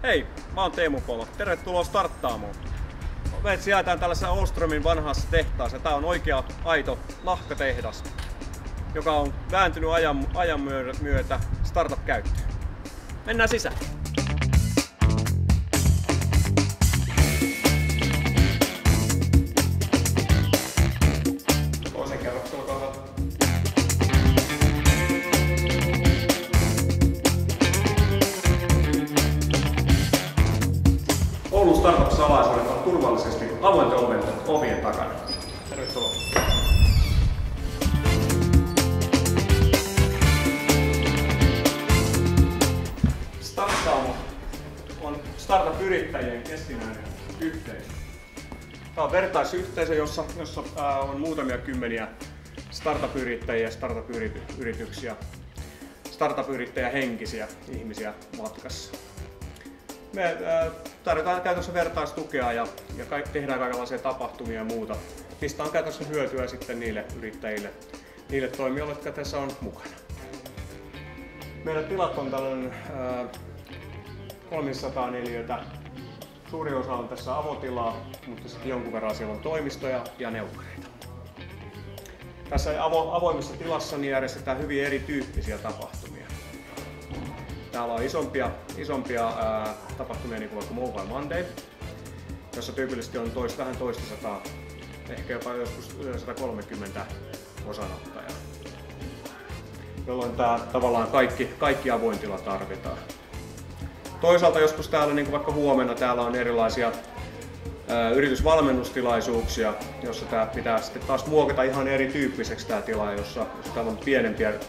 Hei, mä oon Teemu Polo. Tervetuloa starttaamoon. Me sijaitsemme tällaisessa Åströmin vanhassa tehtaassa. Tää on oikea, aito nahkatehdas, joka on vääntynyt ajan myötä startup-käyttöön. Mennään sisään. Toisen kerroksen, olkaa hyvä. Oulun startup-salaisuudet on turvallisesti avointen ovien takana. Tervetuloa. Starttaamo on startup-yrittäjien keskinäinen yhteisö. Tämä on vertaisyhteisö, jossa on muutamia kymmeniä startup-yrittäjiä, startup-yrityksiä, startup-yrittäjähenkisiä ihmisiä matkassa. Me tarjotaan käytännössä vertaistukea ja tehdään kaikenlaisia tapahtumia ja muuta, mistä on käytännössä hyötyä sitten niille yrittäjille, niille toimijoille, jotka tässä on mukana. Meidän tilat on tällainen 300 neliötä. Suuri osa on tässä avotilaa, mutta sitten jonkun verran siellä on toimistoja ja neukkareita. Tässä avoimessa tilassa niin järjestetään hyvin erityyppisiä tapahtumia. Täällä on isompia tapahtumia, niin kuin vaikka Mobile Monday, jossa tyypillisesti on vähän toista sataa, ehkä jopa joskus 130 osanottajaa, jolloin tavallaan kaikki avoin tila tarvitaan. Toisaalta joskus täällä, niin kuin vaikka huomenna, täällä on erilaisia yritysvalmennustilaisuuksia, jossa tämä pitää sitten taas muokata ihan erityyppiseksi tämä tila, jossa täällä on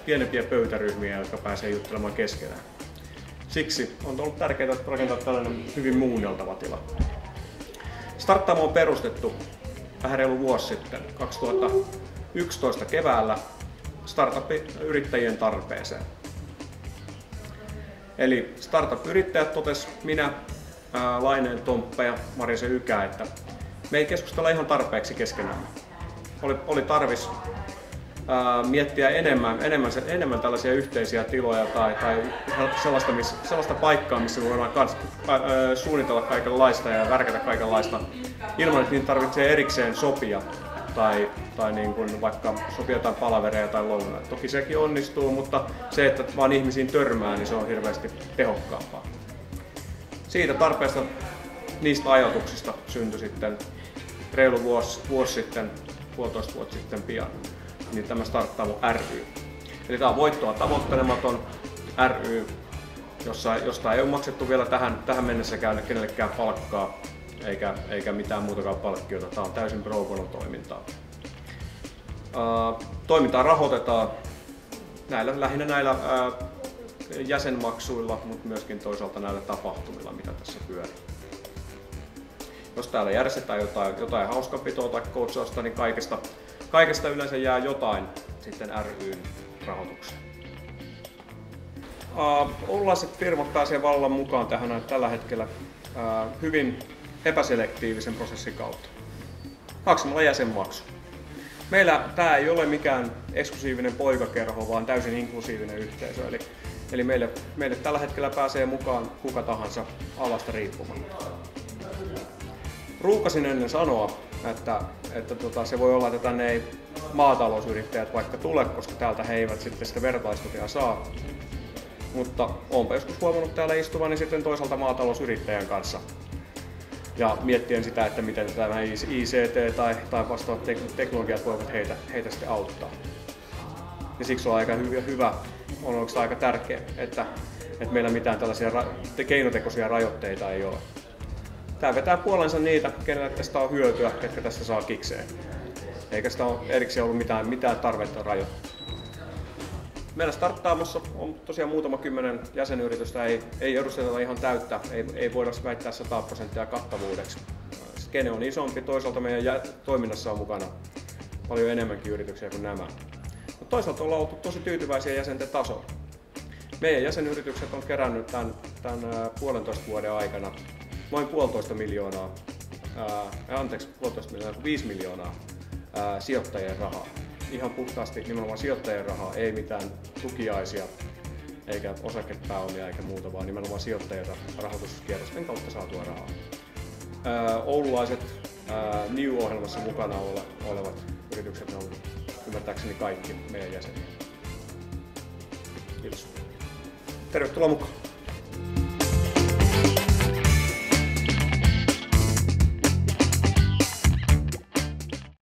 pienempiä pöytäryhmiä, jotka pääsee juttelemaan keskenään. Siksi on ollut tärkeää rakentaa tällainen hyvin muunneltava tila. Starttaamo on perustettu vähän reilu vuosi sitten, 2011 keväällä, startup-yrittäjien tarpeeseen. Eli startup-yrittäjät totes minä, Laineen Tomppa ja Marisen Ykä, että me ei keskustella ihan tarpeeksi keskenään. Oli tarvis miettiä enemmän tällaisia yhteisiä tiloja tai sellaista paikkaa, missä voidaan suunnitella kaikenlaista ja värkätä kaikenlaista ilman, että niin tarvitsee erikseen sopia tai niin kuin vaikka sopia jotain palavereja tai lounaita. Toki sekin onnistuu, mutta se, että vaan ihmisiin törmää, niin se on hirveästi tehokkaampaa. Siitä tarpeesta, niistä ajatuksista syntyi sitten reilu vuosi sitten, puolitoista vuotta sitten pian, niin tämä Starttaamo ry. Eli tämä on voittoa tavoittelematon ry, josta ei ole maksettu vielä tähän mennessä kenellekään palkkaa eikä mitään muutakaan palkkiota. Tämä on täysin pro bono toimintaa. Toimintaa rahoitetaan lähinnä näillä jäsenmaksuilla, mutta myöskin toisaalta näillä tapahtumilla, mitä tässä pyörii. Jos täällä järjestetään jotain hauskapitoa tai coachausta, niin kaikesta yleensä jää jotain sitten ry:n rahoitukseen. Oululaiset firmat pääsee vallan mukaan tähän tällä hetkellä hyvin epäselektiivisen prosessin kautta, maksamalla jäsenmaksu. Meillä tämä ei ole mikään eksklusiivinen poikakerho, vaan täysin inklusiivinen yhteisö. Eli meille tällä hetkellä pääsee mukaan kuka tahansa alasta riippumatta. Ruukasin ennen sanoa, että se voi olla, että tänne ei maatalousyrittäjät vaikka tule, koska täältä he eivät sitten sitä vertaistukea saa. Mutta olenpa joskus huomannut täällä istuvani sitten toisaalta maatalousyrittäjän kanssa ja miettien sitä, että miten tämä ICT tai vastaavat teknologiat voivat heitä sitten auttaa. Ja siksi on aika hyvä, on oikeastaan aika tärkeää, että meillä mitään tällaisia keinotekoisia rajoitteita ei ole. Tämä vetää puolensa niitä, kenelle tästä on hyötyä, ketkä tästä saa kikseen. Eikä sitä ole erikseen ollut mitään tarvetta rajoittaa. Meillä Starttaamossa on tosiaan muutama kymmenen jäsenyritystä, ei edusteta ihan täyttä, ei voida väittää 100% kattavuudeksi. Skene on isompi, toisaalta meidän toiminnassa on mukana paljon enemmänkin yrityksiä kuin nämä. Mutta toisaalta ollaan oltu tosi tyytyväisiä jäsenten tasolla. Meidän jäsenyritykset on kerännyt tämän 1,5 vuoden aikana noin 5 miljoonaa sijoittajien rahaa. Ihan puhtaasti nimenomaan sijoittajien rahaa, ei mitään tukiaisia eikä osakepääomia eikä muuta, vaan nimenomaan sijoittajilta rahoituskierrosten kautta saatua rahaa. Oululaiset New-ohjelmassa mukana olevat yritykset, ne on ymmärtääkseni kaikki meidän jäseniä. Kiitos. Tervetuloa mukaan!